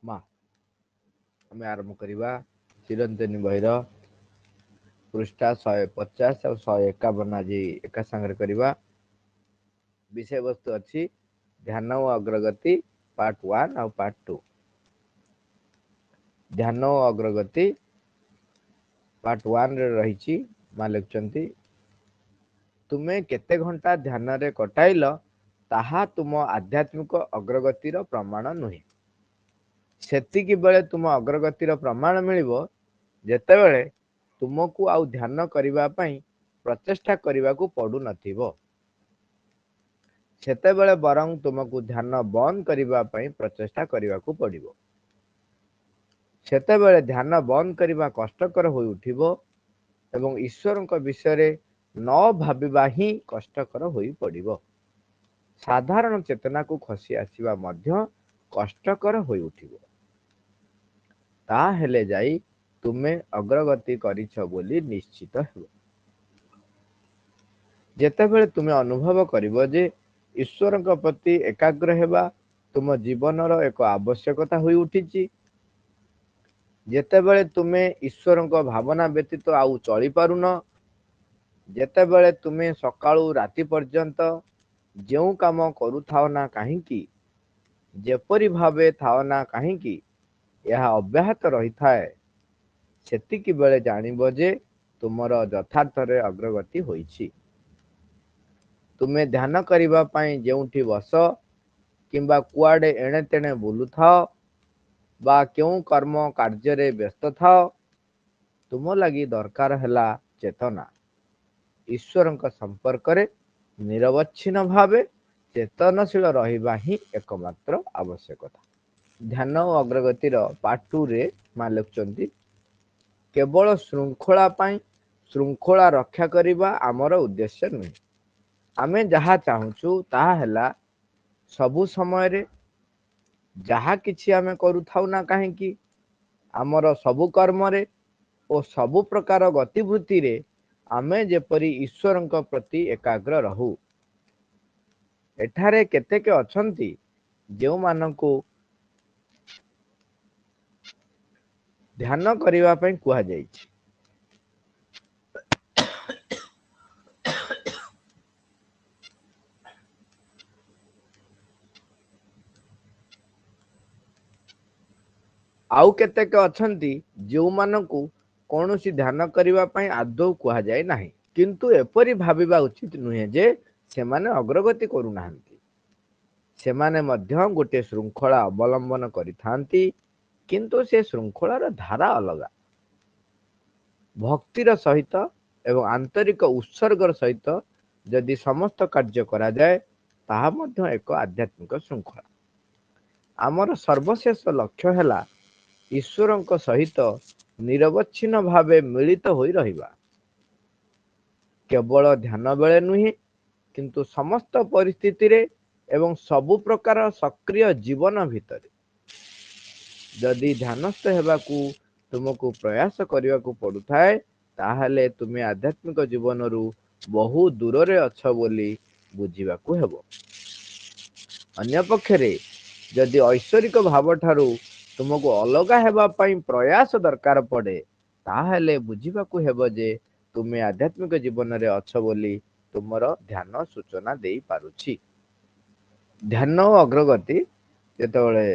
ମା ଆମେ ଆରମ୍ଭ କରିବା ଚିରନ୍ତନୀ ବହିର ପୃଷ୍ଠା 150 ଆଉ 151 ଆଜି ଏକା ସାଙ୍ଗରେ କରିବା। ବିଷୟବସ୍ତୁ ଅଛି ଧ୍ୟାନ ଓ ଅଗ୍ରଗତି ପାର୍ଟ 1 ଆଉ ପାର୍ଟ 2। ଧ୍ୟାନ ଓ ଅଗ୍ରଗତି ପାର୍ଟ 1 ରେ ରହିଛି। ମା ଲେଖୁଛନ୍ତି, ତୁମେ କେତେ ଘଣ୍ଟା ଧ୍ୟାନରେ କଟାଇଲ ତାହା ତୁମ ଆଧ୍ୟାତ୍ମିକ ଅଗ୍ରଗତିର ପ୍ରମାଣ ନୁହେଁ। ସେତିକି ବେଳେ ତୁମ ଅଗ୍ରଗତିର ପ୍ରମାଣ ମିଳିବ ଯେତେବେଳେ ତୁମକୁ ଆଉ ଧ୍ୟାନ କରିବା ପାଇଁ ପ୍ରଚେଷ୍ଟା କରିବାକୁ ପଡୁନଥିବ। ସେତେବେଳେ ବରଂ ତୁମକୁ ଧ୍ୟାନ ବନ୍ଦ କରିବା ପାଇଁ ପ୍ରଚେଷ୍ଟା କରିବାକୁ ପଡିବ। ସେତେବେଳେ ଧ୍ୟାନ ବନ୍ଦ କରିବା କଷ୍ଟକର ହୋଇ ଉଠିବ ଏବଂ ଈଶ୍ୱରଙ୍କ ବିଷୟରେ ନ ଭାବିବା ହିଁ କଷ୍ଟକର ହୋଇ ପଡିବ। ସାଧାରଣ ଚେତନାକୁ ଖସି ଆସିବା ମଧ୍ୟ କଷ୍ଟକର ହୋଇ ଉଠିବ। ତାହେଲେ ଯାଇ ତୁମେ ଅଗ୍ରଗତି କରିଛ ବୋଲି ନିଶ୍ଚିତ ହେବ। ଯେତେବେଳେ ତୁମେ ଅନୁଭବ କରିବ ଯେ ଈଶ୍ୱରଙ୍କ ପ୍ରତି ଏକାଗ୍ର ହେବା ତୁମ ଜୀବନର ଏକ ଆବଶ୍ୟକତା ହୋଇ ଉଠିଛି, ଯେତେବେଳେ ତୁମେ ଈଶ୍ୱରଙ୍କ ଭାବନା ବ୍ୟତୀତ ଆଉ ଚଳିପାରୁନ, ଯେତେବେଳେ ତୁମେ ସକାଳୁ ରାତି ପର୍ଯ୍ୟନ୍ତ ଯେଉଁ କାମ କରୁଥାଅ ନା କାହିଁକି, ଯେପରି ଭାବେ ଥାଅ ନା କାହିଁକି, ଏହା ଅବ୍ୟାହତ ରହିଥାଏ, ସେତିକି ବେଳେ ଜାଣିବ ଯେ ତୁମର ଯଥାର୍ଥରେ ଅଗ୍ରଗତି ହୋଇଛି। ତୁମେ ଧ୍ୟାନ କରିବା ପାଇଁ ଯେଉଁଠି ବସ କିମ୍ବା କୁଆଡେ ଏଣେ ତେଣେ ବୁଲୁଥାଅ ବା କେଉଁ କର୍ମ କାର୍ଯ୍ୟରେ ବ୍ୟସ୍ତ ଥାଅ, ତୁମ ଲାଗି ଦରକାର ହେଲା ଚେତନା। ଈଶ୍ୱରଙ୍କ ସମ୍ପର୍କରେ ନିରବଚ୍ଛିନ୍ନ ଭାବେ ଚେତନଶୀଳ ରହିବା ହିଁ ଏକମାତ୍ର ଆବଶ୍ୟକତା। ଧ୍ୟାନ ଓ ଅଗ୍ରଗତିର ପାର୍ଟ 2 ରେ ମା ଲେଖୁଛନ୍ତି, କେବଳ ଶୃଙ୍ଖଳା ପାଇଁ ଶୃଙ୍ଖଳା ରକ୍ଷା କରିବା ଆମର ଉଦ୍ଦେଶ୍ୟ ନୁହେଁ। ଆମେ ଯାହା ଚାହୁଁଛୁ ତାହା ହେଲା ସବୁ ସମୟରେ ଯାହା କିଛି ଆମେ କରୁଥାଉ ନା କାହିଁକି, ଆମର ସବୁ କର୍ମରେ ଓ ସବୁ ପ୍ରକାର ଗତିବୃତ୍ତିରେ ଆମେ ଯେପରି ଈଶ୍ୱରଙ୍କ ପ୍ରତି ଏକାଗ୍ର ରହୁ। ଏଠାରେ କେତେକ ଅଛନ୍ତି ଯେଉଁମାନଙ୍କୁ ଧ୍ୟାନ କରିବା ପାଇଁ କୁହାଯାଇଛି। ଆଉ କେତେକ ଅଛନ୍ତି ଯେଉଁମାନଙ୍କୁ କୌଣସି ଧ୍ୟାନ କରିବା ପାଇଁ ଆଦୌ କୁହାଯାଏ ନାହିଁ। କିନ୍ତୁ ଏପରି ଭାବିବା ଉଚିତ ନୁହେଁ ଯେ ସେମାନେ ଅଗ୍ରଗତି କରୁନାହାନ୍ତି। ସେମାନେ ମଧ୍ୟ ଗୋଟିଏ ଶୃଙ୍ଖଳା ଅବଲମ୍ବନ କରିଥାନ୍ତି, କିନ୍ତୁ ସେ ଶୃଙ୍ଖଳାର ଧାରା ଅଲଗା। ଭକ୍ତିର ସହିତ ଏବଂ ଆନ୍ତରିକ ଉତ୍ସର୍ଗର ସହିତ ଯଦି ସମସ୍ତ କାର୍ଯ୍ୟ କରାଯାଏ, ତାହା ମଧ୍ୟ ଏକ ଆଧ୍ୟାତ୍ମିକ ଶୃଙ୍ଖଳା। ଆମର ସର୍ବଶେଷ ଲକ୍ଷ୍ୟ ହେଲା ଈଶ୍ୱରଙ୍କ ସହିତ ନିରବଚ୍ଛିନ୍ନ ଭାବେ ମିଳିତ ହୋଇ ରହିବା। କେବଳ ଧ୍ୟାନ ବେଳେ ନୁହେଁ, କିନ୍ତୁ ସମସ୍ତ ପରିସ୍ଥିତିରେ ଏବଂ ସବୁ ପ୍ରକାର ସକ୍ରିୟ ଜୀବନ ଭିତରେ। ଯଦି ଧ୍ୟାନସ୍ଥ ହେବାକୁ ତୁମକୁ ପ୍ରୟାସ କରିବାକୁ ପଡୁଥାଏ, ତାହେଲେ ତୁମେ ଆଧ୍ୟାତ୍ମିକ ଜୀବନରୁ ବହୁ ଦୂରରେ ଅଛ ବୋଲି ବୁଝିବାକୁ ହେବ। ଅନ୍ୟପକ୍ଷରେ ଯଦି ଐଶ୍ୱରିକ ଭାବ ଠାରୁ ତୁମକୁ ଅଲଗା ହେବା ପାଇଁ ପ୍ରୟାସ ଦରକାର ପଡେ, ତାହେଲେ ବୁଝିବାକୁ ହେବ ଯେ ତୁମେ ଆଧ୍ୟାତ୍ମିକ ଜୀବନରେ ଅଛ ବୋଲି ତୁମର ଧ୍ୟାନ ସୂଚନା ଦେଇପାରୁଛି। ଧ୍ୟାନ ଓ ଅଗ୍ରଗତି ଯେତେବେଳେ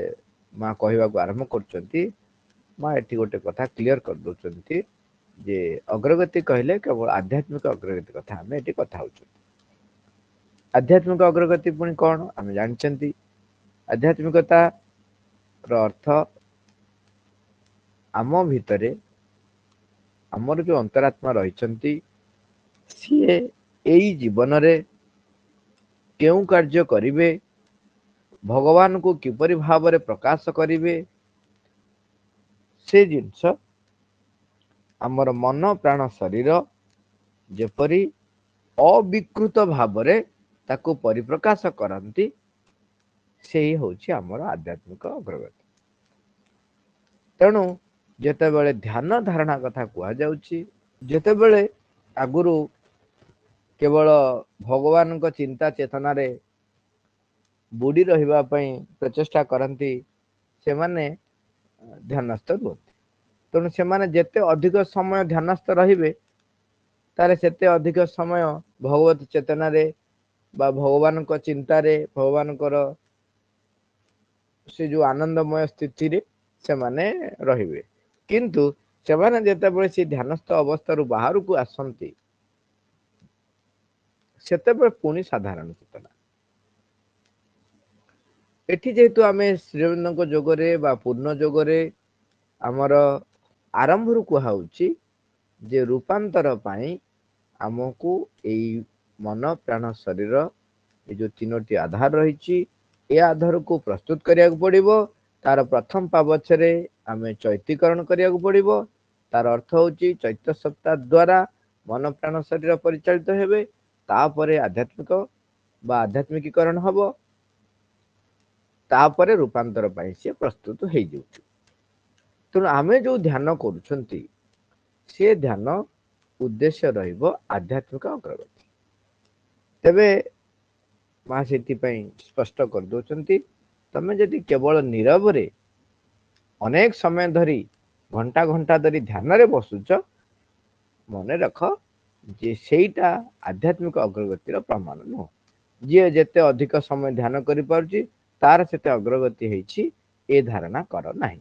ମା କହିବାକୁ ଆରମ୍ଭ କରୁଛନ୍ତି, ମା ଏଠି ଗୋଟେ କଥା କ୍ଲିୟର କରିଦଉଛନ୍ତି ଯେ ଅଗ୍ରଗତି କହିଲେ କେବଳ ଆଧ୍ୟାତ୍ମିକ ଅଗ୍ରଗତି କଥା ଆମେ ଏଠି କଥା ହଉଛୁ। ଆଧ୍ୟାତ୍ମିକ ଅଗ୍ରଗତି ପୁଣି କଣ ଆମେ ଜାଣିଛନ୍ତି। ଆଧ୍ୟାତ୍ମିକତା ର ଅର୍ଥ ଆମ ଭିତରେ ଆମର ଯୋଉ ଅନ୍ତରାତ୍ମା ରହିଛନ୍ତି, ସିଏ ଏଇ ଜୀବନରେ କେଉଁ କାର୍ଯ୍ୟ କରିବେ, ଭଗବାନଙ୍କୁ କିପରି ଭାବରେ ପ୍ରକାଶ କରିବେ, ସେ ଜିନିଷ ଆମର ମନ ପ୍ରାଣ ଶରୀର ଯେପରି ଅବିକୃତ ଭାବରେ ତାକୁ ପରିପ୍ରକାଶ କରନ୍ତି, ସେଇ ହଉଛି ଆମର ଆଧ୍ୟାତ୍ମିକ ଅଗ୍ରଗତି। ତେଣୁ ଯେତେବେଳେ ଧ୍ୟାନ ଧାରଣା କଥା କୁହାଯାଉଛି, ଯେତେବେଳେ ଆଗରୁ କେବଳ ଭଗବାନଙ୍କ ଚିନ୍ତା ଚେତନାରେ ବୁଡି ରହିବା ପାଇଁ ପ୍ରଚେଷ୍ଟା କରନ୍ତି, ସେମାନେ ଧ୍ୟାନସ୍ଥ ରୁହନ୍ତି। ତେଣୁ ସେମାନେ ଯେତେ ଅଧିକ ସମୟ ଧ୍ୟାନସ୍ଥ ରହିବେ ତାହେଲେ ସେତେ ଅଧିକ ସମୟ ଭଗବତ ଚେତନାରେ ବା ଭଗବାନଙ୍କ ଚିନ୍ତାରେ ଭଗବାନଙ୍କର ସେ ଯୋଉ ଆନନ୍ଦମୟ ସ୍ଥିତିରେ ସେମାନେ ରହିବେ। କିନ୍ତୁ ସେମାନେ ଯେତେବେଳେ ସେ ଧ୍ୟାନସ୍ଥ ଅବସ୍ଥାରୁ ବାହାରକୁ ଆସନ୍ତି ସେତେବେଳେ ପୁଣି ସାଧାରଣ ଚେତନା। ଏଠି ଯେହେତୁ ଆମେ ଶ୍ରୀଅରବିନ୍ଦଙ୍କ ଯୋଗରେ ବା ପୂର୍ଣ୍ଣ ଯୋଗରେ ଆମର ଆରମ୍ଭରୁ କୁହାହଉଛି ଯେ ରୂପାନ୍ତର ପାଇଁ ଆମକୁ ଏଇ ମନ ପ୍ରାଣ ଶରୀର ଏ ଯୋଉ ତିନୋଟି ଆଧାର ରହିଛି ଏ ଆଧାରକୁ ପ୍ରସ୍ତୁତ କରିବାକୁ ପଡିବ। ତାର ପ୍ରଥମ ପାବଛରେ ଆମେ ଚୈତୀକରଣ କରିବାକୁ ପଡିବ। ତାର ଅର୍ଥ ହଉଛି ଚୈତ୍ୟ ସପ୍ତାହ ଦ୍ଵାରା ମନ ପ୍ରାଣ ଶରୀର ପରିଚାଳିତ ହେବେ। ତାପରେ ଆଧ୍ୟାତ୍ମିକ ବା ଆଧ୍ୟାତ୍ମିକୀକରଣ ହବ। ତାପରେ ରୂପାନ୍ତର ପାଇଁ ସିଏ ପ୍ରସ୍ତୁତ ହେଇଯାଉଛି। ତେଣୁ ଆମେ ଯୋଉ ଧ୍ୟାନ କରୁଛନ୍ତି ସେ ଧ୍ୟାନ ଉଦ୍ଦେଶ୍ୟ ରହିବ ଆଧ୍ୟାତ୍ମିକ ଅଗ୍ରଗତି। ତେବେ ମା ସେଥିପାଇଁ ସ୍ପଷ୍ଟ କରିଦଉଛନ୍ତି ତମେ ଯଦି କେବଳ ନୀରବରେ ଅନେକ ସମୟ ଧରି ଘଣ୍ଟା ଘଣ୍ଟା ଧରି ଧ୍ୟାନରେ ବସୁଛ ମନେ ରଖ ଯେ ସେଇଟା ଆଧ୍ୟାତ୍ମିକ ଅଗ୍ରଗତିର ପ୍ରମାଣ ନୁହଁ। ଯିଏ ଯେତେ ଅଧିକ ସମୟ ଧ୍ୟାନ କରିପାରୁଛି ତାର ସେତେ ଅଗ୍ରଗତି ହେଇଛି ଏ ଧାରଣା କର ନାହିଁ।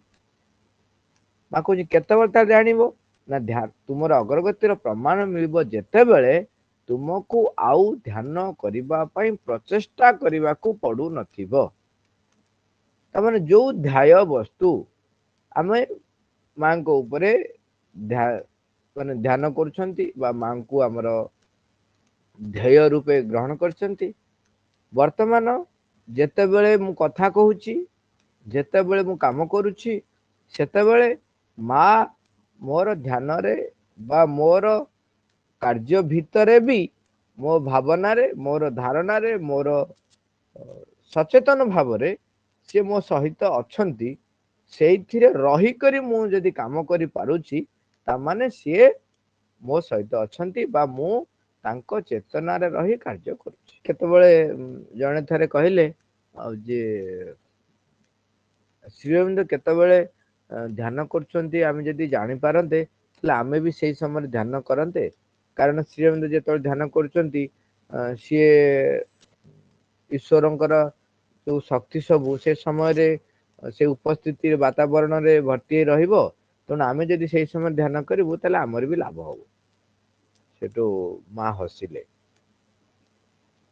ମା କହୁଛି କେତେବେଳେ ତା ଜାଣିବ ନା ତୁମର ଅଗ୍ରଗତିର ପ୍ରମାଣ ମିଳିବ ଯେତେବେଳେ ତୁମକୁ ଆଉ ଧ୍ୟାନ କରିବା ପାଇଁ ପ୍ରଚେଷ୍ଟା କରିବାକୁ ପଡୁନଥିବ। ତାମାନେ ଯୋଉ ଧ୍ୟାୟ ବସ୍ତୁ ଆମେ ମାଙ୍କ ଉପରେ ମାନେ ଧ୍ୟାନ କରୁଛନ୍ତି ବା ମାଙ୍କୁ ଆମର ଧ୍ୟେୟ ରୂପେ ଗ୍ରହଣ କରିଛନ୍ତି। ବର୍ତ୍ତମାନ ଯେତେବେଳେ ମୁଁ କଥା କହୁଛି ଯେତେବେଳେ ମୁଁ କାମ କରୁଛି ସେତେବେଳେ ମା ମୋର ଧ୍ୟାନରେ ବା ମୋର କାର୍ଯ୍ୟ ଭିତରେ ବି ମୋ ଭାବନାରେ ମୋର ଧାରଣାରେ ମୋର ସଚେତନ ଭାବରେ ସେ ମୋ ସହିତ ଅଛନ୍ତି। ସେଇଥିରେ ରହିକରି ମୁଁ ଯଦି କାମ କରିପାରୁଛି ତାମାନେ ସିଏ ମୋ ସହିତ ଅଛନ୍ତି ବା ମୁଁ ତାଙ୍କ ଚେତନାରେ ରହି କାର୍ଯ୍ୟ କରୁଛି। କେତେବେଳେ ଜଣେ ଥରେ କହିଲେ ଆଉ ଯେ ଶ୍ରୀଅରବିନ୍ଦ କେତେବେଳେ ଧ୍ୟାନ କରୁଛନ୍ତି ଆମେ ଯଦି ଜାଣିପାରନ୍ତେ ତାହେଲେ ଆମେ ବି ସେଇ ସମୟରେ ଧ୍ୟାନ କରନ୍ତେ। କାରଣ ଶ୍ରୀଅରବିନ୍ଦ ଯେତେବେଳେ ଧ୍ୟାନ କରୁଛନ୍ତି ସିଏ ଈଶ୍ୱରଙ୍କର ଯୋଉ ଶକ୍ତି ସବୁ ସେ ସମୟରେ ସେ ଉପସ୍ଥିତି ବାତାବରଣରେ ଭର୍ତ୍ତି ହେଇ ରହିବ। ତେଣୁ ଆମେ ଯଦି ସେଇ ସମୟ ଧ୍ୟାନ କରିବୁ ତାହେଲେ ଆମର ବି ଲାଭ ହବ। ସେଠୁ ମା ହସିଲେ।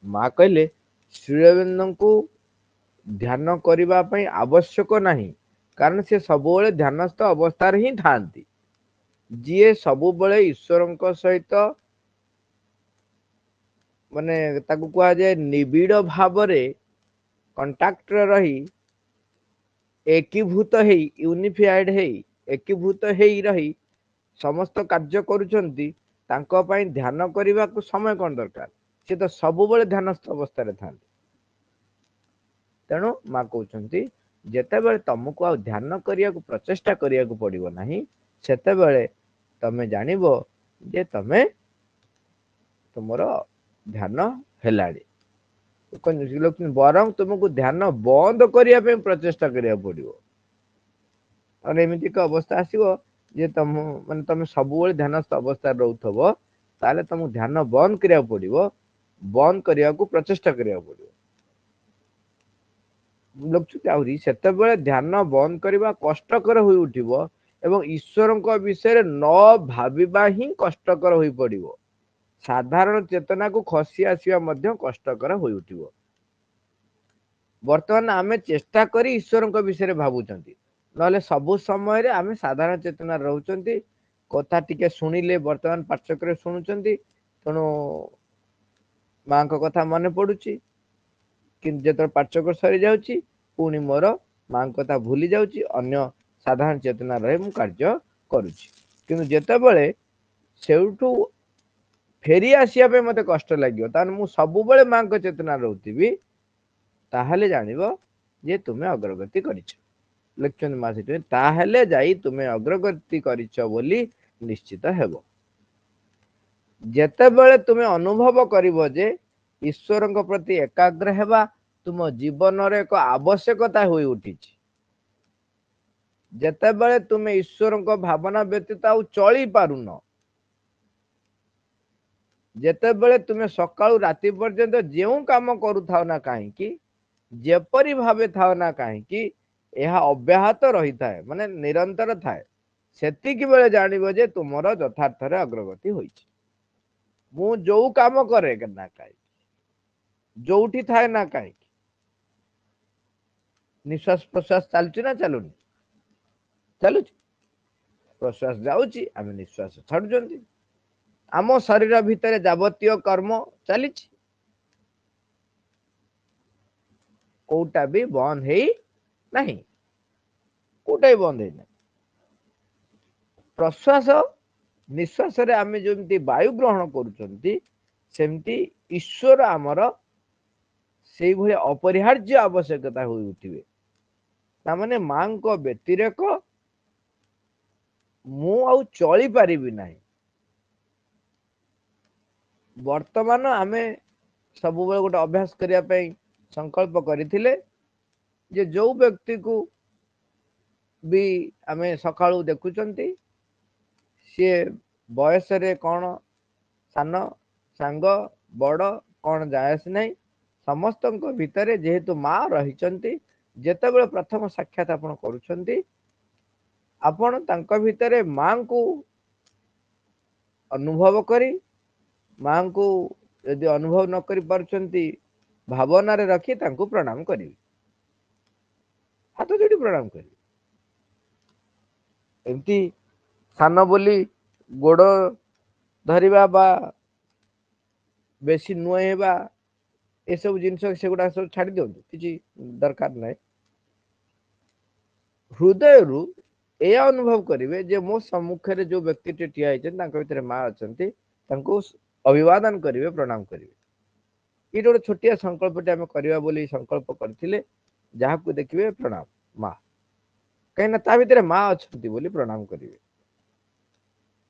ମା କହିଲେ ଶ୍ରୀଅରବିନ୍ଦଙ୍କୁ ଧ୍ୟାନ କରିବା ପାଇଁ ଆବଶ୍ୟକ ନାହିଁ କାରଣ ସେ ସବୁବେଳେ ଧ୍ୟାନସ୍ଥ ଅବସ୍ଥାରେ ହିଁ ଥାଆନ୍ତି। ଯିଏ ସବୁବେଳେ ଈଶ୍ୱରଙ୍କ ସହିତ ମାନେ ତାକୁ କୁହାଯାଏ ନିବିଡ଼ ଭାବରେ କଣ୍ଟାକ୍ଟରେ ରହି ଏକୀଭୂତ ହେଇ ୟୁନିଫାଏଡ ହେଇ ଏକୀଭୂତ ହେଇ ରହି ସମସ୍ତ କାର୍ଯ୍ୟ କରୁଛନ୍ତି ତାଙ୍କ ପାଇଁ ଧ୍ୟାନ କରିବାକୁ ସମୟ କଣ ଦରକାର? ସେ ତ ସବୁବେଳେ ଧ୍ୟାନସ୍ଥ ଅବସ୍ଥାରେ ଥାନ୍ତି। ତେଣୁ ମା କହୁଛନ୍ତି ଯେତେବେଳେ ତମକୁ ଆଉ ଧ୍ୟାନ କରିବାକୁ ପ୍ରଚେଷ୍ଟା କରିବାକୁ ପଡିବ ନାହିଁ ସେତେବେଳେ ତମେ ଜାଣିବ ଯେ ତମେ ତୁମର ଧ୍ୟାନ ହେଲାଣି। ବରଂ ତୁମକୁ ଧ୍ୟାନ ବନ୍ଦ କରିବା ପାଇଁ ପ୍ରଚେଷ୍ଟା କରିବାକୁ ପଡିବ। ଆଉ ଏମିତି ଏକ ଅବସ୍ଥା ଆସିବ ଯେ ତମେ ସବୁବେଳେ ଧ୍ୟାନସ୍ଥ ଅବସ୍ଥାରେ ରହୁଥିବ ତାହେଲେ ତମକୁ ଧ୍ୟାନ ବନ୍ଦ କରିବାକୁ ପଡିବ। ବନ୍ଦ କରିବାକୁ ପ୍ରଚେଷ୍ଟା କରିବାକୁ ପଡିବ। ଆହୁରି ସେତେବେଳେ ଧ୍ୟାନ ବନ୍ଦ କରିବା କଷ୍ଟକର ହୋଇ ଉଠିବ ଏବଂ ଈଶ୍ୱରଙ୍କ ବିଷୟରେ ନ ଭାବିବା ହିଁ କଷ୍ଟକର ହୋଇ ପଡିବ। ସାଧାରଣ ଚେତନାକୁ ଖସି ଆସିବା ମଧ୍ୟ କଷ୍ଟକର ହୋଇ ଉଠିବ। ବର୍ତ୍ତମାନ ଆମେ ଚେଷ୍ଟା କରି ଈଶ୍ୱରଙ୍କ ବିଷୟରେ ଭାବୁଛନ୍ତି ନହେଲେ ସବୁ ସମୟରେ ଆମେ ସାଧାରଣ ଚେତନାରେ ରହୁଛନ୍ତି। କଥା ଟିକେ ଶୁଣିଲେ ବର୍ତ୍ତମାନ ପାର୍ଶ୍ଵରେ ଶୁଣୁଛନ୍ତି ତେଣୁ ମାଙ୍କ କଥା ମନେ ପଡୁଛି କିନ୍ତୁ ଯେତେବେଳେ ପାଠ୍ୟକ୍ରମ ସରିଯାଉଛି ପୁଣି ମୋର ମାଙ୍କ କଥା ଭୁଲି ଯାଉଛି ଅନ୍ୟ ସାଧାରଣ ଚେତନା ରହି ମୁଁ କାର୍ଯ୍ୟ କରୁଛି। କିନ୍ତୁ ଯେତେବେଳେ ସେଇଠୁ ଫେରି ଆସିବା ପାଇଁ ମତେ କଷ୍ଟ ଲାଗିବ ତାହେଲେ ମୁଁ ସବୁବେଳେ ମାଙ୍କ ଚେତନାରେ ରହୁଥିବି ତାହେଲେ ଜାଣିବ ଯେ ତୁମେ ଅଗ୍ରଗତି କରିଛ। ଲେଖୁଛନ୍ତି ମା ସେଠି ତାହେଲେ ଯାଇ ତୁମେ ଅଗ୍ରଗତି କରିଛ ବୋଲି ନିଶ୍ଚିତ ହେବ। ଯେତେବେଳେ ତୁମେ ଅନୁଭବ କରିବ ଯେ ଈଶ୍ୱରଙ୍କ ପ୍ରତି ଏକାଗ୍ର ହେବା ତୁମ ଜୀବନରେ ଏକ ଆବଶ୍ୟକତା ହୋଇ ଉଠିଛି ଯେତେବେଳେ ତୁମେ ଈଶ୍ୱରଙ୍କ ଭାବନା ବ୍ୟତୀତ ଆଉ ଚଳି ପାରୁନ, ଯେତେବେଳେ ତୁମେ ସକାଳୁ ରାତି ପର୍ଯ୍ୟନ୍ତ ଯେଉଁ କାମ କରୁଥାଉ ନା କାହିଁକି, ଯେପରି ଭାବେ ଥାଉ ନା କାହିଁକି, ଏହା ଅବ୍ୟାହତ ରହିଥାଏ, ମାନେ ନିରନ୍ତର ଥାଏ, ସେତିକି ବେଳେ ଜାଣିବ ଯେ ତୁମର ଯଥାର୍ଥରେ ଅଗ୍ରଗତି ହୋଇଛି। ମୁଁ ଯୋଉ କାମ କରେ ନା କାହିଁକି, ଯୋଉଠି ଥାଏ ନା କାହିଁକି, ନିଶ୍ୱାସ ପ୍ରଶ୍ୱାସ ଚାଲୁଛି ନା ଚାଲୁନି? ଚାଲୁଛି। ପ୍ରଶ୍ୱାସ ଯାଉଛି, ଆମେ ନିଶ୍ୱାସ ଛାଡୁଛନ୍ତି। ଆମ ଶରୀର ଭିତରେ ଯାବତୀୟ କର୍ମ ଚାଲିଛି, କୋଉଟା ବି ବନ୍ଦ ହେଇ ନାହିଁ, କୋଉଟା ବି ବନ୍ଦ ହେଇନାହିଁ। ପ୍ରଶ୍ୱାସ ନିଶ୍ୱାସରେ ଆମେ ଯେମିତି ବାୟୁ ଗ୍ରହଣ କରୁଛନ୍ତି, ସେମିତି ଈଶ୍ୱର ଆମର ସେଇଭଳି ଅପରିହାର୍ଯ୍ୟ ଆବଶ୍ୟକତା ହୋଇ ଉଠିବେ। ତାମାନେ ମାଙ୍କ ବ୍ୟତିରେକ ମୁଁ ଆଉ ଚଳି ପାରିବି ନାହିଁ। ବର୍ତ୍ତମାନ ଆମେ ସବୁବେଳେ ଗୋଟେ ଅଭ୍ୟାସ କରିବା ପାଇଁ ସଂକଳ୍ପ କରିଥିଲେ ଯେ ଯୋଉ ବ୍ୟକ୍ତିକୁ ବି ଆମେ ସକାଳୁ ଦେଖୁଛନ୍ତି, ସିଏ ବୟସରେ କଣ ସାନ ସାଙ୍ଗ ବଡ କଣ ଯାଏ ଆସେ ନାହିଁ, ସମସ୍ତଙ୍କ ଭିତରେ ଯେହେତୁ ମା ରହିଛନ୍ତି, ଯେତେବେଳେ ପ୍ରଥମ ସାକ୍ଷାତ ଆପଣ କରୁଛନ୍ତି, ଆପଣ ତାଙ୍କ ଭିତରେ ମାଙ୍କୁ ଅନୁଭବ କରି, ମାଙ୍କୁ ଯଦି ଅନୁଭବ ନ କରି ପାରୁଛନ୍ତି, ଭାବନାରେ ରଖି ତାଙ୍କୁ ପ୍ରଣାମ କରିବେ, ହାତ ଯୋଡି ପ୍ରଣାମ କରିବେ। ଏମିତି ସାନ ବୋଲି ଗୋଡ ଧରିବା ବା ବେଶୀ ନୁହେଁ ହେବା, ଏସବୁ ଜିନିଷ ସେଗୁଡା ସବୁ ଛାଡି ଦିଅନ୍ତୁ, କିଛି ଦରକାର ନାହିଁ। ହୃଦୟରୁ ଏହା ଅନୁଭବ କରିବେ ଯେ ମୋ ସମ୍ମୁଖରେ ଯୋଉ ବ୍ୟକ୍ତିଟି ଠିଆ ହେଇଛନ୍ତି, ତାଙ୍କ ଭିତରେ ମା ଅଛନ୍ତି, ତାଙ୍କୁ ଅଭିବାଦନ କରିବେ, ପ୍ରଣାମ କରିବେ। ଏଇଟା ଗୋଟେ ଛୋଟିଆ ସଂକଳ୍ପଟେ ଆମେ କରିବା ବୋଲି ସଂକଳ୍ପ କରିଥିଲେ, ଯାହାକୁ ଦେଖିବେ ପ୍ରଣାମ ମା, କାହିଁକି ନା ତା ଭିତରେ ମା ଅଛନ୍ତି ବୋଲି ପ୍ରଣାମ କରିବେ।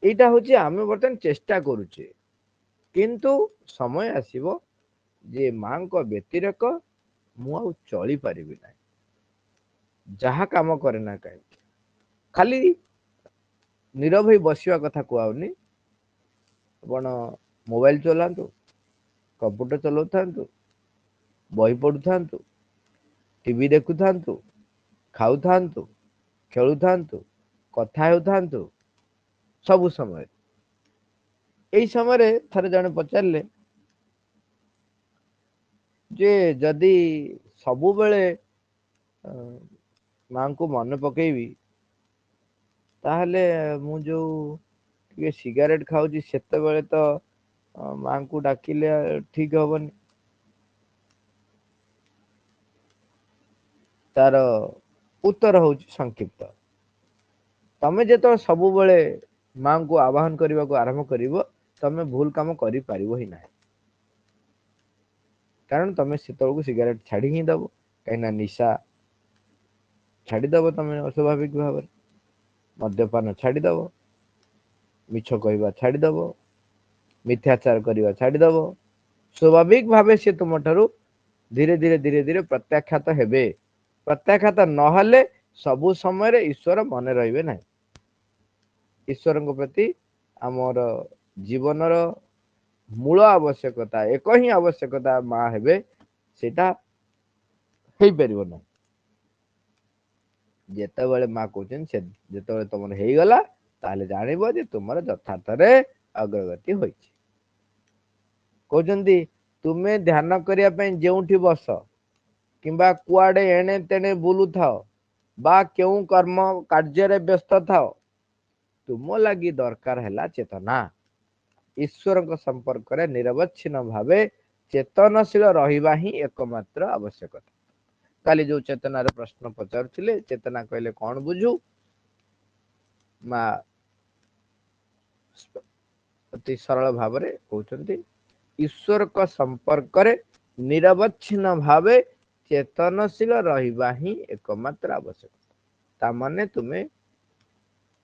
ଏଇଟା ହଉଛି ଆମେ ବର୍ତ୍ତମାନ ଚେଷ୍ଟା କରୁଛେ, କିନ୍ତୁ ସମୟ ଆସିବ ଯେ ମାଙ୍କ ବ୍ୟତିରେକ ମୁଁ ଆଉ ଚଳି ପାରିବି ନାହିଁ। ଯାହା କାମ କରେ ନା କାହିଁକି, ଖାଲି ନୀରବ ହେଇ ବସିବା କଥା କୁହାଉନି, ଆପଣ ମୋବାଇଲ ଚଲାନ୍ତୁ, କମ୍ପ୍ୟୁଟର ଚଲାଉଥାନ୍ତୁ, ବହି ପଢୁଥାନ୍ତୁ, ଟିଭି ଦେଖୁଥାନ୍ତୁ, ଖାଉଥାନ୍ତୁ, ଖେଳୁଥାନ୍ତୁ, କଥା ହେଉଥାନ୍ତୁ, ସବୁ ସମୟରେ। ଏଇ ସମୟରେ ଥରେ ଜଣେ ପଚାରିଲେ ଯେ ଯଦି ସବୁବେଳେ ମାଙ୍କୁ ମନେ ପକେଇବି, ତାହେଲେ ମୁଁ ଯୋଉ ଟିକେ ସିଗାରେଟ ଖାଉଛି, ସେତେବେଳେ ତ ମାଙ୍କୁ ଡାକିଲେ ଠିକ ହବନି। ତାର ଉତ୍ତର ହଉଛି ସଂକ୍ଷିପ୍ତ, ତମେ ଯେତେବେଳେ ସବୁବେଳେ ମାଙ୍କୁ ଆହ୍ୱାନ କରିବାକୁ ଆରମ୍ଭ କରିବ, ତମେ ଭୁଲ କାମ କରିପାରିବ ହିଁ ନାହିଁ। କାରଣ ତମେ ସେତେବେଳକୁ ସିଗାରେଟ ଛାଡି ହିଁ ଦବ, କାହିଁକିନା ନିଶା ଛାଡିଦବ ତମେ ଅସ୍ୱାଭାବିକ ଭାବରେ, ମଦ୍ୟପାନ ଛାଡିଦବ, ମିଛ କହିବା ଛାଡିଦବ, ମିଥ୍ୟାଚାର କରିବା ଛାଡିଦବ, ସ୍ୱାଭାବିକ ଭାବେ ସେ ତୁମ ଠାରୁ ଧୀରେ ଧୀରେ ଧୀରେ ଧୀରେ ପ୍ରତ୍ୟାଖ୍ୟାତ ହେବେ। ପ୍ରତ୍ୟାଖ୍ୟାତ ନହେଲେ ସବୁ ସମୟରେ ଈଶ୍ୱର ମନେ ରହିବେ ନାହିଁ। ଈଶ୍ୱରଙ୍କ ପ୍ରତି ଆମର ଜୀବନର ମୂଳ ଆବଶ୍ୟକତା, ଏକ ହିଁ ଆବଶ୍ୟକତା ମା ହେବେ, ସେଇଟା ହେଇପାରିବ ନାହିଁ। ଯେତେବେଳେ ମା କହୁଛନ୍ତି ସେ ଯେତେବେଳେ ତମର ହେଇଗଲା, ତାହେଲେ ଜାଣିବ ଯେ ତୁମର ଯଥାର୍ଥରେ ଅଗ୍ରଗତି ହୋଇଛି। କହୁଛନ୍ତି ତୁମେ ଧ୍ୟାନ କରିବା ପାଇଁ ଯେଉଁଠି ବସ, କିମ୍ବା କୁଆଡେ ଏଣେ ତେଣେ ବୁଲୁଥାଅ, ବା କେଉଁ କର୍ମ କାର୍ଯ୍ୟରେ ବ୍ୟସ୍ତ ଥାଅ, ତୁମ ଲାଗି ଦରକାର ହେଲା ଚେତନା। ଈଶ୍ୱରଙ୍କ ସମ୍ପର୍କରେ ନିରବଚ୍ଛିନ୍ନ ଭାବେ ଚେତନଶୀଳ ରହିବା ହିଁ ଏକମାତ୍ର ଆବଶ୍ୟକତା। କାଲି ଯୋଉ ଚେତନାର ପ୍ରଶ୍ନ ପଚାରୁଥିଲେ, ଚେତନା କହିଲେ କଣ ବୁଝୁ, ମା ଅତି ସରଳ ଭାବରେ କହୁଛନ୍ତି ଈଶ୍ୱରଙ୍କ ସମ୍ପର୍କରେ ନିରବଚ୍ଛିନ୍ନ ଭାବେ ଚେତନଶୀଳ ରହିବା ହିଁ ଏକମାତ୍ର ଆବଶ୍ୟକତା। ତାମାନେ ତୁମେ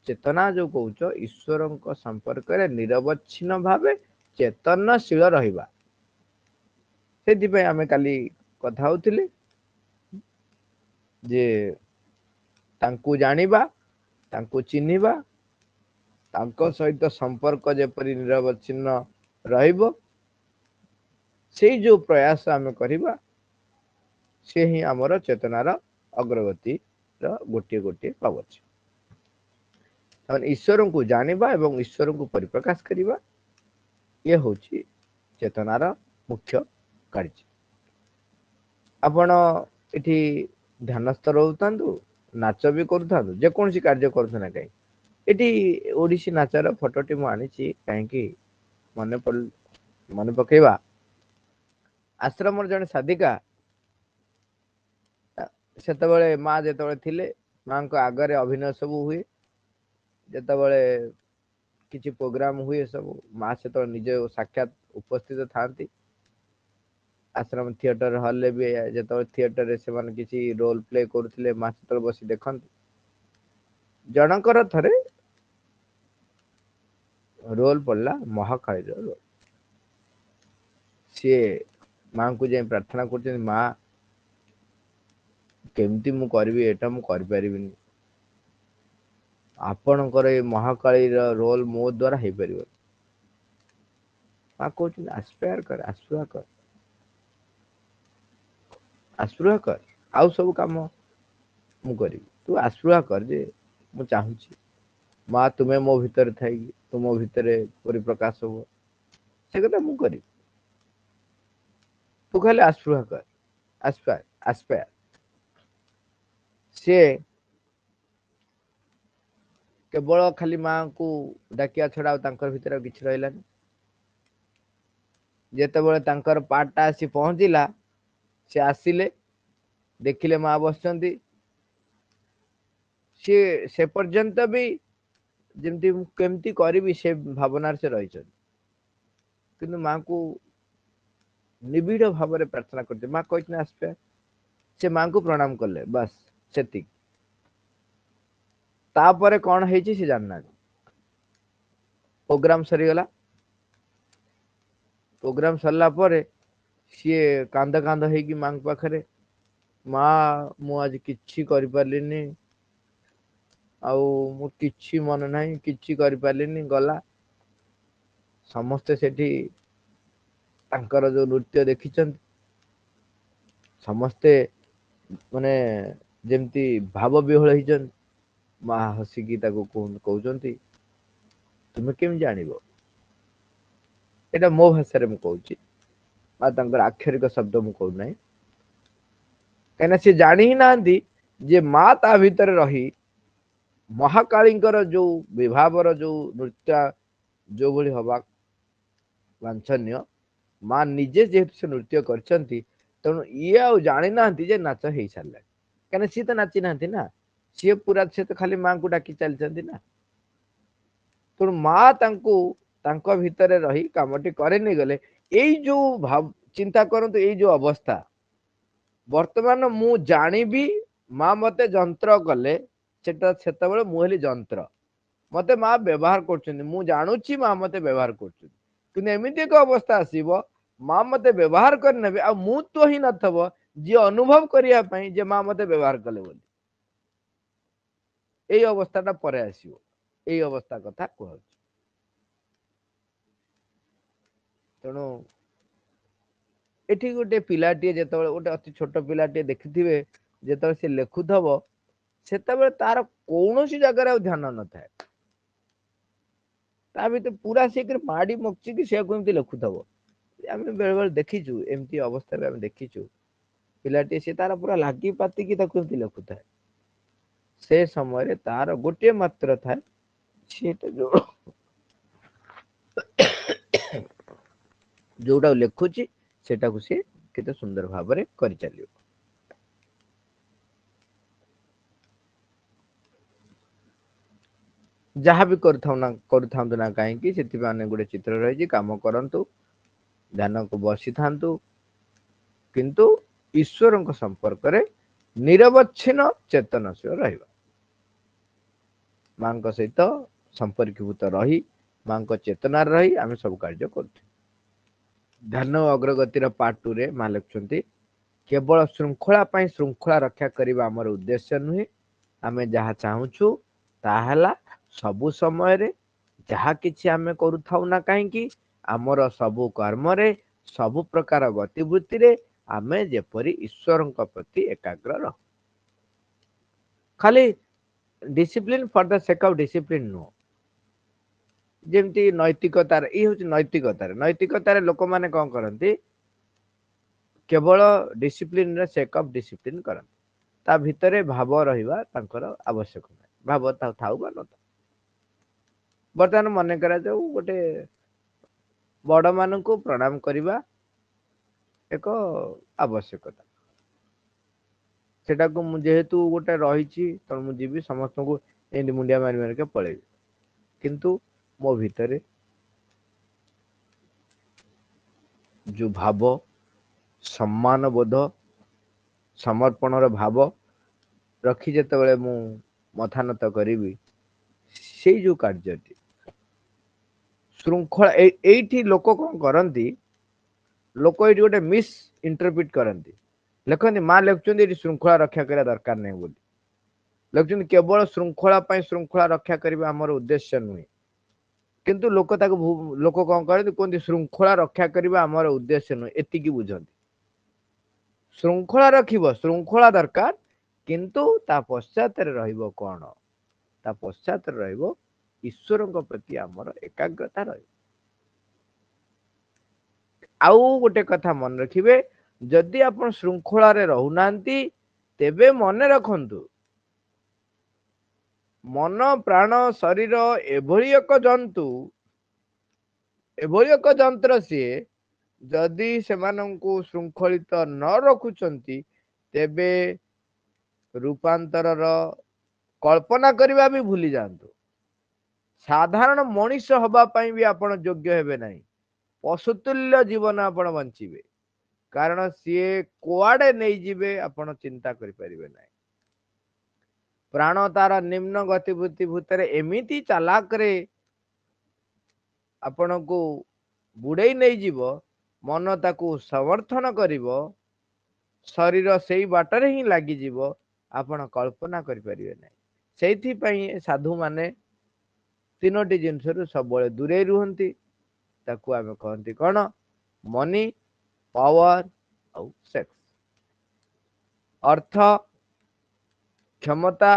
ଚେତନା ଯୋଉ କହୁଛ, ଈଶ୍ୱରଙ୍କ ସମ୍ପର୍କରେ ନିରବଚ୍ଛିନ୍ନ ଭାବେ ଚେତନଶୀଳ ରହିବା। ସେଥିପାଇଁ ଆମେ କାଲି କଥା ହଉଥିଲେ ଯେ तांकु जानिबा तांकु चिन्हिबा तांको सहित संपर्क जेपरि निरवच्छिन्न रहिबो से जो प्रयास आम करिबा से ही आमर चेतनार अग्रगति गोटे गोटे कवच ईश्वर को जानिबा एवं ईश्वर को परिप्रकाश करिबा ये होची चेतनार मुख्य कार्य आपण एठी ध्यानस्थ रहउतांतु नाच भी करूथांतु जे कोनसी कार्य करूथ ना कहीं एठी ओडिसी नाचर फोटोटी मु आनिछि काहे कि मन पकेबा आश्रम जने साधिका सेतबेले माँ जेतबेले थिले माँ को आगरे अभिनय सब हुए जेतबेले किछि प्रोग्राम हुए सब माँ से निजे साक्षात उपस्थित थांती आश्रम थिएटर हॉल ले भी जेतबेले थिएटर रे से माने किछि रोल प्ले करथिले माँ से बसी देखंती जनकर थरे रोल पड़ला महाकाली रोल सी माँ को जे प्रार्थना कर माँ केमती मु करबी एटा मु कर परिबिनी आपणकर ए महाकाली रोल मो द्वारा हे परिबो माँ कहते आस्पृह कर आउ सब काम मु करी तू आस्पृह कर जे मु चाहूची माँ तुम्हें मो भीतर थाई तुम मो भीतर परिप्रकाश हो से कथा मु करी तू खाली आस्पृह कर आस्पायर आस्पायर से केवल खाली माँ को डाकिया छड़ा तांकर भीतर किछि रहलानी जेतेबेले तांकर पार्टटा आसी पहुंचिला से आसिले देखिले माँ बसचंती से पर्यंत भी जमती केमती करी से भावनार से रही किंतु माँ को निबिड़ भाव में प्रार्थना करते माँ कहते आसपे से माँ को प्रणाम कले बस सेति तापरे कौन है से जानना प्रोग्राम सरीगला प्रोग्राम सरला परे सी कांद कांद होगी माँ पाखरे माँ मु आज किछि करि पारलिनी आउ मु किछि मन नाही किछि करि पारलिनी गला समस्ते सेठी तांकर जो नृत्य देखिछन समस्ते माने जेमती भाव विहल हिजन माँ हसिकी ताको कहउचंती तुमे केम जानिबो एटा मो भाषा रे मु कहउची माँ तांकर आक्षरिक शब्द मु कहउ नाही कहना से जानी ही नांदी जे माँ ता भीतर रही महाकालींकर जो विभावर जो नृत्य जो भली हवा वांछनीय माँ निजे जेहेतु से नृत्य करछंती तेणु ये आ जानी नांती जे नाच हेई सारला कहना सी तो नाची नांती ना सी पूरा से तो खाली माँ को डाकी चलछंती ना तेणु माँ तांको तांको भीतर रही कामटी करे नहीं गले एई जो भाव चिंता करंतु एई जो अवस्था वर्तमान मु जानिबी माँ मते जंत्र कले सेटा सेतबेले मु हेली जंत्र मते माँ व्यवहार करछन्ती मु जानुची माँ मते व्यवहार करछन्ती किंतु एमिति एक अवस्था आसीबो माँ मते व्यवहार कर नेबे आ मु तो ही नथबो जे अनुभव करिया पई जे माँ मते व्यवहार कले बोली एई अवस्थाटा परे आसीबो एई अवस्था कथा कहउची तेणु एठी गोटे पिलाटी जेतबेले गोटे अति छोट पिलाटी देखिथिबे जेतबेले से लेखुथबो सेतबेले तार कौनसी जगह ध्यान न थाए ता भीतर पूरा से माड़ी मक्ची कि से केमती लेखुथबो आम बेले बेले देखीचु एमती अवस्था आम देखीचु पिलाटी से तार पूरा लागी पाती कि केमती लेखुथाए से समय तार गोटे मात्र थाए सेटा जो जोटा लेखुची सेटा को से केते सुंदर भाव रे करि चलियो जहाँ भी करथाउ ना कहीं कि गोटे चित्र रही काम करंतु ध्यान को बसी थांतु किंतु ईश्वर संपर्क रे निरवच्छिन्न चेतनशील रहिबा मां सहित संपर्कभूत रही मां चेतना रही आम सब कार्य कर ध्यान अग्रगतिर पार्ट 2 रे मां लिखुंती केवल श्रृंखला श्रृंखला रक्षा करने आमर उद्देश्य नुहे आमे जहा चाहूछु ताहला सबु समय रे जहा किछि आमे करूथाउ ना काहे कि हमर सबु कर्म रे सबु प्रकार गतिविधि रे आमे जेपरि ईश्वरଙ୍କ प्रति एकाग्र रह खाली discipline for the sake of discipline नो जेमती नैतिकतार ई होची नैतिकतार लोक माने कोन करंती केवल डिसिप्लिन रे सेक ऑफ डिसिप्लिन करंती ता भितरे भाव रहिबा तांकर आवश्यक नै भाव ता थाउ बा न बर्तमान मन करा जाऊ गोटे बड़ मानकु प्रणाम करिबा एक आवश्यकता सेटा को मु जेहेतु गोटे रहिछि त मु जीवी समस्त को एंड मुंडिया मारि मारि के पळेबी किंतु मो भितरे जो भाव सम्मान बोध समर्पण र भाव रखी जेते बेले मु मथानत करिवि सेई जो कार्यटी श्रृंखला एठी लोक कोन करंती लोक एठी गोटे मिस इंटरप्रिट करंती लेखनी मां लेखुचंदी एठी श्रृंखला रक्षा करिया दरकार नै बोली लेखुचंदी केवल श्रृंखला रक्षा करिबा हमर उद्देश्य नुहे किंतु लोक कोन करंती कोन श्रृंखला रक्षा करिबा हमर उद्देश्य नुहे एति की बुझंती श्रृंखला रखिबो श्रृंखला दरकार किंतु ता पश्चात रे रहिबो कोन ता पश्चात रे रहिबो ईश्वरଙ୍କ प्रति हमर एकाग्रता रहिबो आउ गोटे कथा मन रखिबे जदि आपण श्रृंखला रे रहुनांती तेबे मन रखंतु मन प्राण शरीर एभଳି ଏକ जंतु एभଳି ଏକ ଯନ୍ତ୍ର ସିଏ जदि सेमानंकु श्रृंखलित न रखुचंती तेबे रूपांतर कल्पना करबा भी भूली जांतु साधारण मनुष्य हबा पई भी आपण योग्य हेबे नाही पशुतुल्य जीवन आपण बंचिबे कारण सीए कोआडे नहीं जिबे आपण चिंता करि परिबे नाही प्राण तार निम्न गतिविधि भूतरे एमिति चालाक रे आपण को बुड़े नहीं जीव मन ताकू समर्थन करिवो शरीर सेई बाटरे ही लागी जीवो आपण कल्पना करि परिबे नाही सेथि पई साधु माने तीनोटी जिनसरु सबले दूरे रुहंती ताकू आमे कहंती कोन मनी पावर आउ सेक्स अर्थ क्षमता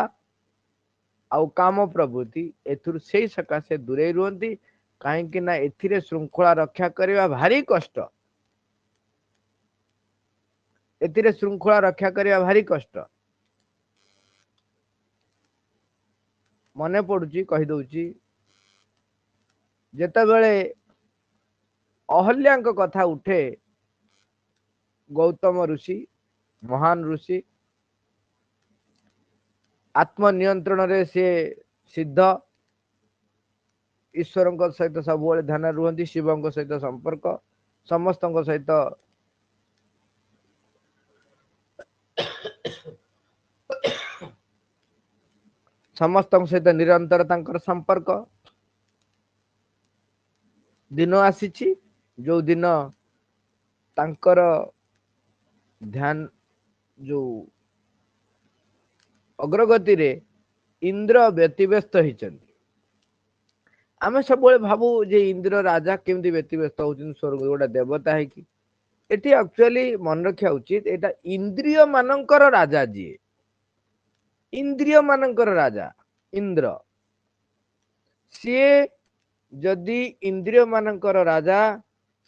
आउ काम प्रवृत्ति एथुर से सकाशे दूरे रुहंती काहे कि ना एथिरे श्रृंखला रक्षा करबा भारी कष्ट एथिरे श्रृंखला रक्षा करबा भारी कष्ट मने पडुची कहि दउची जेते बेले अहल्याଙ୍କ कथा उठे गौतम ऋषि महान ऋषि आत्म नियंत्रण रे से सिद्ध ईश्वर सहित सब ध्यान रुहंती शिव सहित संपर्क समस्त सहित समस्त सहित निरंतर तांकर संपर्क दिन आसीची जो दिन तांकर ध्यान जो अग्रगति रे इंद्र व्यतिव्यस्त होइचंती आमे सब भाबू जे इंद्र राजा केमती व्यतिव्यस्त होउचन स्वर्ग गोटा देवता है कि एटी एक्चुअली मन रखा उचित एटा इंद्रिय मानकर राजा जी इंद्रिय मानकर राजा इंद्र सी जदि इंद्रिय मानकर राजा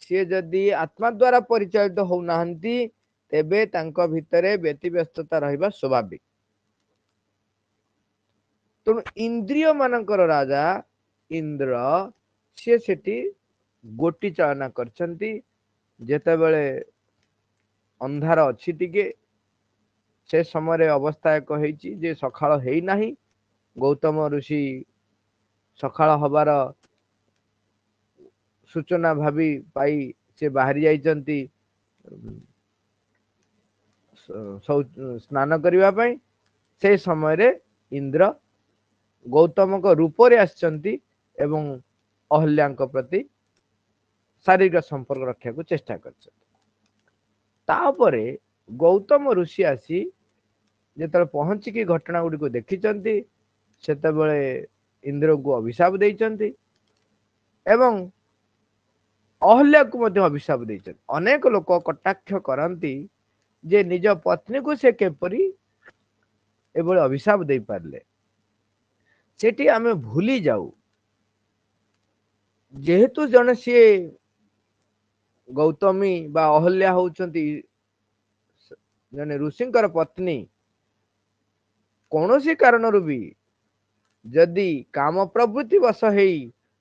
सी जदि आत्मा द्वारा परिचालित हो नाहंती तेबे तांको भितरे व्यतिव्यस्तता रहिबा स्वाभाविक तो इंद्रिय मानकर राजा इंद्र सी सेठी गोटी चालना करछंती जेते बेले अंधार अछि टिके से समय अवस्था एक हेची जे सखाळ हेई नाही गौतम ऋषि सखाळ हबार सूचना भाभी पाई से बाहरी जाइचंती स्नान करिवा पई से समय रे इंद्र गौतम को रूप रे आछंती एवं अहल्याଙ୍କ प्रति शारीरिक संपर्क रखा को चेष्टा करछंती तापरे गौतम ऋषि आसी ଯେତେବେଳେ ପହଞ୍ଚିକି ଘଟଣା ଗୁଡ଼ିକୁ ଦେଖିଛନ୍ତି ସେତେବେଳେ ଇନ୍ଦ୍ରକୁ ଅଭିଶାପ ଦେଇଛନ୍ତି ଏବଂ ଅହଲ୍ୟାକୁ ମଧ୍ୟ ଅଭିଶାପ ଦେଇଛନ୍ତି। ଅନେକ ଲୋକ କଟାକ୍ଷ କରନ୍ତି ଯେ ନିଜ ପତ୍ନୀକୁ ସେ କିପରି ଏଭଳି ଅଭିଶାପ ଦେଇପାରିଲେ। ସେଠି ଆମେ ଭୁଲି ଯାଉ ଯେହେତୁ ଜଣେ ସିଏ ଗୌତମୀ ବା ଅହଲ୍ୟା ହଉଛନ୍ତି ଜଣେ ଋଷିଙ୍କର ପତ୍ନୀ, କୌଣସି କାରଣରୁ ବି ଯଦି କାମ ପ୍ରବୃତ୍ତି ବଶ ହେଇ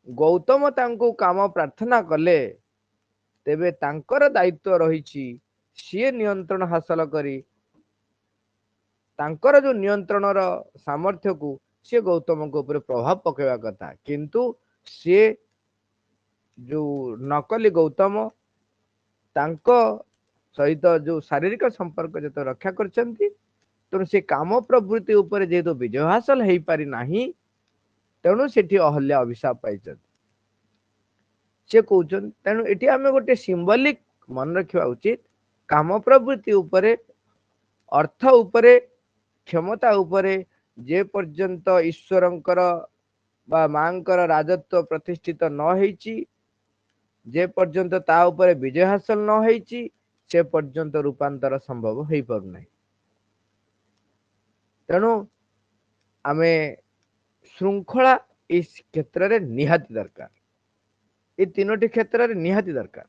ଗୌତମ ତାଙ୍କୁ କାମ ପ୍ରାର୍ଥନା କଲେ ତେବେ ତାଙ୍କର ଦାୟିତ୍ୱ ରହିଛି ସିଏ ନିୟନ୍ତ୍ରଣ ହାସଲ କରି ତାଙ୍କର ଯୋଉ ନିୟନ୍ତ୍ରଣର ସାମର୍ଥ୍ୟକୁ ସିଏ ଗୌତମଙ୍କ ଉପରେ ପ୍ରଭାବ ପକେଇବା କଥା। କିନ୍ତୁ ସିଏ ଯୋଉ ନକଲି ଗୌତମ ତାଙ୍କ ସହିତ ଯୋଉ ଶାରୀରିକ ସମ୍ପର୍କ ଯେତେ ରକ୍ଷା କରିଛନ୍ତି, ତେଣୁ ସେ କାମ ପ୍ରବୃତ୍ତି ଉପରେ ଯେହେତୁ ବିଜୟ ହାସଲ ହେଇପାରି ନାହିଁ, ତେଣୁ ସେଠି ଅହଲ୍ୟା ଅଭିଶାପ ପାଇଛନ୍ତି। ସେ କହୁଛନ୍ତି, ତେଣୁ ଏଠି ଆମେ ଗୋଟେ ସିମ୍ବଲିକ ମନେ ରଖିବା ଉଚିତ, କାମ ପ୍ରବୃତ୍ତି ଉପରେ, ଅର୍ଥ ଉପରେ, କ୍ଷମତା ଉପରେ ଯେ ପର୍ଯ୍ୟନ୍ତ ଈଶ୍ୱରଙ୍କର ବା ମାଙ୍କର ରାଜତ୍ୱ ପ୍ରତିଷ୍ଠିତ ନ ହେଇଛି, ଯେ ପର୍ଯ୍ୟନ୍ତ ତା ଉପରେ ବିଜୟ ହାସଲ ନ ହେଇଛି, ସେ ପର୍ଯ୍ୟନ୍ତ ରୂପାନ୍ତର ସମ୍ଭବ ହେଇପାରୁନାହିଁ। ତେଣୁ ଆମେ ଶୃଙ୍ଖଳା ଏଇ କ୍ଷେତ୍ରରେ ନିହାତି ଦରକାର। ଏ ତିନୋଟି କ୍ଷେତ୍ରରେ ନିହାତି ଦରକାର।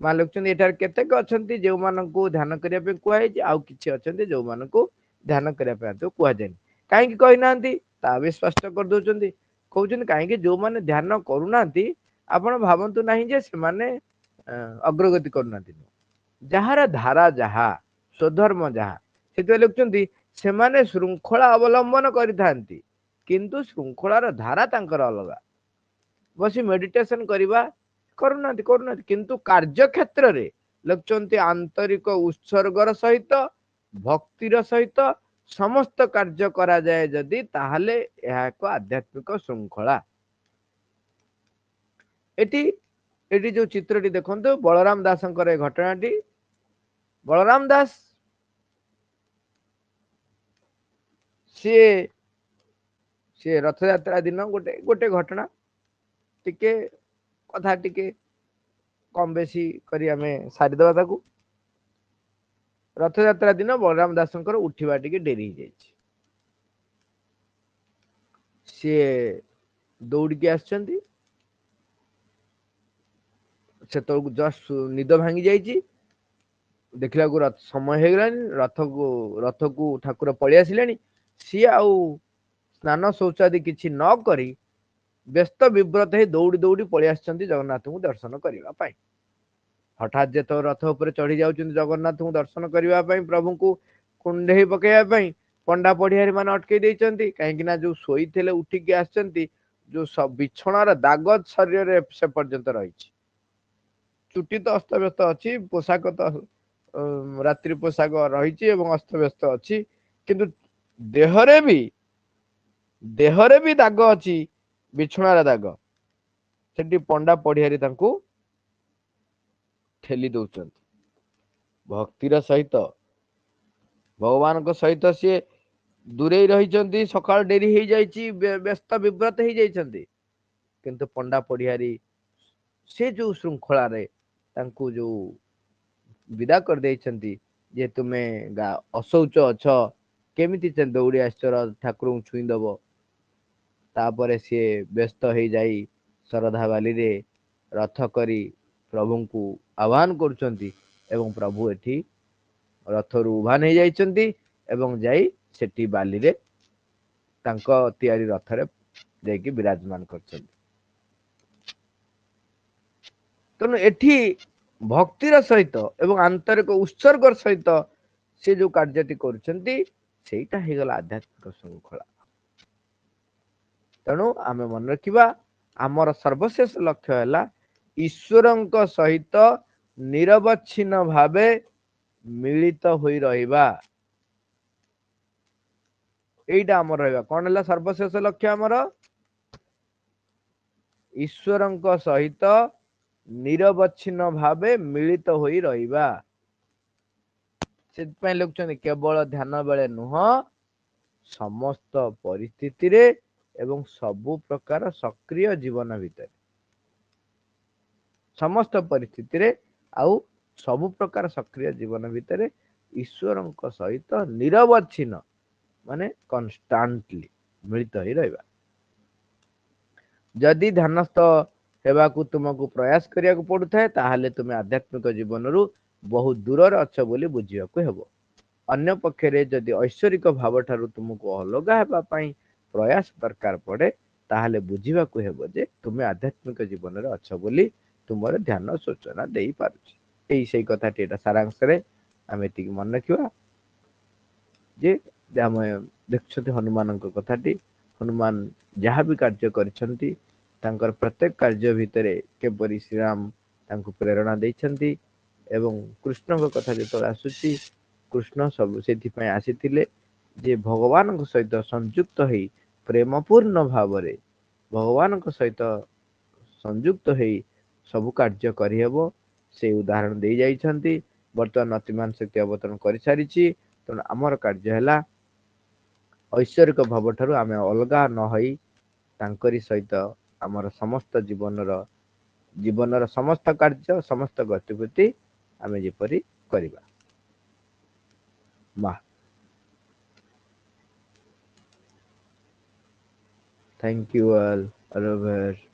ମା ଲେଖୁଛନ୍ତି ଏଠାରେ କେତେକ ଅଛନ୍ତି ଯେଉଁମାନଙ୍କୁ ଧ୍ୟାନ କରିବା ପାଇଁ କୁହାଯାଇଛି, ଆଉ କିଛି ଅଛନ୍ତି ଯେଉଁମାନଙ୍କୁ ଧ୍ୟାନ କରିବା ପାଇଁ କୁହାଯାଏନି। କାହିଁକି କହିନାହାନ୍ତି ତା ବି ସ୍ପଷ୍ଟ କରିଦଉଛନ୍ତି। କହୁଛନ୍ତି କାହିଁକି ଯୋଉମାନେ ଧ୍ୟାନ କରୁନାହାନ୍ତି ଆପଣ ଭାବନ୍ତୁ ନାହିଁ ଯେ ସେମାନେ ଅଗ୍ରଗତି କରୁନାହାନ୍ତି। ଯାହାର ଧାରା ଯାହା, ସ୍ୱଧର୍ମ ଯାହା, ସେଥିପାଇଁ ଲେଖୁଛନ୍ତି ସେମାନେ ଶୃଙ୍ଖଳା ଅବଲମ୍ବନ କରିଥାନ୍ତି କିନ୍ତୁ ଶୃଙ୍ଖଳାର ଧାରା ତାଙ୍କର ଅଲଗା। ବସି ମେଡିଟେସନ କରିବା କରୁନାହାନ୍ତି କିନ୍ତୁ କାର୍ଯ୍ୟ କ୍ଷେତ୍ରରେ ଲେଖୁଛନ୍ତି ଆନ୍ତରିକ ଉତ୍ସର୍ଗର ସହିତ, ଭକ୍ତିର ସହିତ ସମସ୍ତ କାର୍ଯ୍ୟ କରାଯାଏ ଯଦି, ତାହେଲେ ଏହା ଏକ ଆଧ୍ୟାତ୍ମିକ ଶୃଙ୍ଖଳା। ଏଠି ଯୋଉ ଚିତ୍ରଟି ଦେଖନ୍ତୁ ବଳରାମ ଦାସଙ୍କର ଏ ଘଟଣାଟି। ବଳରାମ ଦାସ ସିଏ ରଥଯାତ୍ରା ଦିନ ଗୋଟେ ଘଟଣା, ଟିକେ କଥା ଟିକେ କମ ବେଶୀ କରି ଆମେ ସାରିଦବା ତାକୁ। ରଥଯାତ୍ରା ଦିନ ବଳରାମ ଦାସଙ୍କର ଉଠିବା ଟିକେ ଡେରି ହେଇଯାଇଛି। ସିଏ ଦୌଡ଼ିକି ଆସିଛନ୍ତି, ସେତେବେଳକୁ ଜଷ୍ଟ ନିଦ ଭାଙ୍ଗି ଯାଇଛି, ଦେଖିଲାକୁ ସମୟ ହେଇଗଲାଣି, ରଥକୁ ଠାକୁର ପଳେଇ ଆସିଲେଣି। ସିଏ ଆଉ ସ୍ନାନ ଶୌଚାଦି କିଛି ନ କରି ବ୍ୟସ୍ତ ବିବ୍ରତ ହେଇ ଦୌଡ଼ି ଦୌଡ଼ି ପଳେଇ ଆସିଛନ୍ତି ଜଗନ୍ନାଥଙ୍କୁ ଦର୍ଶନ କରିବା ପାଇଁ। ହଠାତ୍ ଯେତେବେଳେ ରଥ ଉପରେ ଚଢି ଯାଉଛନ୍ତି ଜଗନ୍ନାଥଙ୍କୁ ଦର୍ଶନ କରିବା ପାଇଁ, ପ୍ରଭୁଙ୍କୁ କୁଣ୍ଢେଇ ପକେଇବା ପାଇଁ, ପଣ୍ଡା ପଢିଆରୀ ମାନେ ଅଟକେଇ ଦେଇଛନ୍ତି। କାହିଁକି ନା ଯୋଉ ଶୋଇଥିଲେ ଉଠିକି ଆସିଛନ୍ତି, ଯୋଉ ବିଛଣାର ଦାଗ ଶରୀରରେ ସେ ପର୍ଯ୍ୟନ୍ତ ରହିଛି। ଚୁଟି ତ ଅସ୍ତବ୍ୟସ୍ତ ଅଛି, ପୋଷାକ ତ ରାତ୍ରି ପୋଷାକ ରହିଛି ଏବଂ ଅସ୍ତବ୍ୟସ୍ତ ଅଛି, କିନ୍ତୁ ଦେହରେ ବି ଦାଗ ଅଛି, ବିଛଣାର ଦାଗ। ସେଠି ପଣ୍ଡା ପଢିଆରୀ ତାଙ୍କୁ ଠେଲି ଦଉଛନ୍ତି। ଭକ୍ତିର ସହିତ, ଭଗବାନଙ୍କ ସହିତ ସିଏ ଦୂରେଇ ରହିଛନ୍ତି, ସକାଳ ଡେରି ହେଇଯାଇଛି, ବ୍ୟସ୍ତ ବିବ୍ରତ ହେଇଯାଇଛନ୍ତି, କିନ୍ତୁ ପଣ୍ଡା ପଢିଆରୀ ସେ ଯୋଉ ଶୃଙ୍ଖଳାରେ ତାଙ୍କୁ ଯୋଉ ବିଦା କରିଦେଇଛନ୍ତି ଯେ ତୁମେ ଅଶୌଚ ଅଛ, କେମିତି ଦୌଡ଼ି ଆସିଛ ଠାକୁରଙ୍କୁ ଛୁଇଁଦବ। ତାପରେ ସିଏ ବ୍ୟସ୍ତ ହେଇଯାଇ ଶରଧା ବାଲିରେ ରଥ କରି ପ୍ରଭୁଙ୍କୁ ଆହ୍ୱାନ କରୁଛନ୍ତି ଏବଂ ପ୍ରଭୁ ଏଠି ରଥରୁ ଉଭାନ ହେଇଯାଇଛନ୍ତି ଏବଂ ଯାଇ ସେଠି ବାଲିରେ ତାଙ୍କ ତିଆରି ରଥରେ ଯାଇକି ବିରାଜମାନ କରିଛନ୍ତି। ତେଣୁ ଏଠି ଭକ୍ତିର ସହିତ ଏବଂ ଆନ୍ତରିକ ଉତ୍ସର୍ଗର ସହିତ ସେ ଯୋଉ କାର୍ଯ୍ୟଟି କରୁଛନ୍ତି, ସେଇଟା ହେଇଗଲା ଆଧ୍ୟାତ୍ମିକ ଶୃଙ୍ଖଳା। ତେଣୁ ଆମେ ମନେ ରଖିବା, ଆମର ସର୍ବଶେଷ ଲକ୍ଷ୍ୟ ହେଲା ଈଶ୍ୱରଙ୍କ ସହିତ ନିରବଚ୍ଛିନ୍ନ ଭାବେ ମିଳିତ ହୋଇ ରହିବା। ଏଇଟା ଆମର ରହିବା। କଣ ହେଲା ସର୍ବଶେଷ ଲକ୍ଷ୍ୟ ଆମର? ଈଶ୍ୱରଙ୍କ ସହିତ ନିରବଚ୍ଛିନ୍ନ ଭାବେ ମିଳିତ ହୋଇ ରହିବା। ସେଥିପାଇଁ ଲେଖୁଛନ୍ତି କେବଳ ଧ୍ୟାନ ବେଳେ ନୁହଁ, ସମସ୍ତ ପରିସ୍ଥିତିରେ ଏବଂ ସବୁ ପ୍ରକାର ସକ୍ରିୟ ଜୀବନ ଭିତରେ, ସମସ୍ତ ପରିସ୍ଥିତିରେ ଆଉ ସବୁ ପ୍ରକାର ସକ୍ରିୟ ଜୀବନ ଭିତରେ ଈଶ୍ୱରଙ୍କ ସହିତ ନିରବଚ୍ଛିନ୍ନ ମାନେ କନଷ୍ଟାଣ୍ଟଲି ମିଳିତ ହେଇ ରହିବା। ଯଦି ଧ୍ୟାନସ୍ଥ ହେବାକୁ ତୁମକୁ ପ୍ରୟାସ କରିବାକୁ ପଡୁଥାଏ, ତାହେଲେ ତୁମେ ଆଧ୍ୟାତ୍ମିକ ଜୀବନରୁ ବହୁତ ଦୂରରେ ଅଛ ବୋଲି ବୁଝିବାକୁ ହେବ। ଅନ୍ୟ ପକ୍ଷରେ ଯଦି ଐଶ୍ୱରିକ ଭାବ ଠାରୁ ତୁମକୁ ଅଲଗା ହେବା ପାଇଁ ପ୍ରୟାସ ଦରକାର ପଡେ, ତାହେଲେ ବୁଝିବାକୁ ହେବ ଯେ ତୁମେ ଆଧ୍ୟାତ୍ମିକ ଜୀବନରେ ଅଛ ବୋଲି ତୁମର ଧ୍ୟାନ ସୂଚନା ଦେଇପାରୁଛି। ଏଇ ସେଇ କଥାଟି, ଏଟା ସାରାଂଶରେ ଆମେ ଏତିକି ମନେ ରଖିବା ଯେ ଆମେ ଦେଖୁଛନ୍ତି ହନୁମାନଙ୍କ କଥାଟି, ହନୁମାନ ଯାହା ବି କାର୍ଯ୍ୟ କରିଛନ୍ତି ତାଙ୍କର ପ୍ରତ୍ୟେକ କାର୍ଯ୍ୟ ଭିତରେ କିପରି ଶ୍ରୀରାମ ତାଙ୍କୁ ପ୍ରେରଣା ଦେଇଛନ୍ତି ଏବଂ କୃଷ୍ଣଙ୍କ କଥା ଯେତେବେଳେ ଆସୁଛି, କୃଷ୍ଣ ସବୁ ସେଥିପାଇଁ ଆସିଥିଲେ ଯେ ଭଗବାନଙ୍କ ସହିତ ସଂଯୁକ୍ତ ହେଇ ପ୍ରେମ ପୂର୍ଣ୍ଣ ଭାବରେ ଭଗବାନଙ୍କ ସହିତ ସଂଯୁକ୍ତ ହେଇ ସବୁ କାର୍ଯ୍ୟ କରିହେବ, ସେ ଉଦାହରଣ ଦେଇ ଯାଇଛନ୍ତି। ବର୍ତ୍ତମାନ ଅତିମାନ ଶକ୍ତି ଅବତରଣ କରିସାରିଛି, ତେଣୁ ଆମର କାର୍ଯ୍ୟ ହେଲା ଐଶ୍ୱରିକ ଭାବ ଠାରୁ ଆମେ ଅଲଗା ନହଇ ତାଙ୍କରି ସହିତ ଆମର ସମସ୍ତ ଜୀବନର ସମସ୍ତ କାର୍ଯ୍ୟ ସମସ୍ତ ଗତିବିଧି ଆମେ ଯେପରି କରିବା। ବାহ, thank you all, Araver.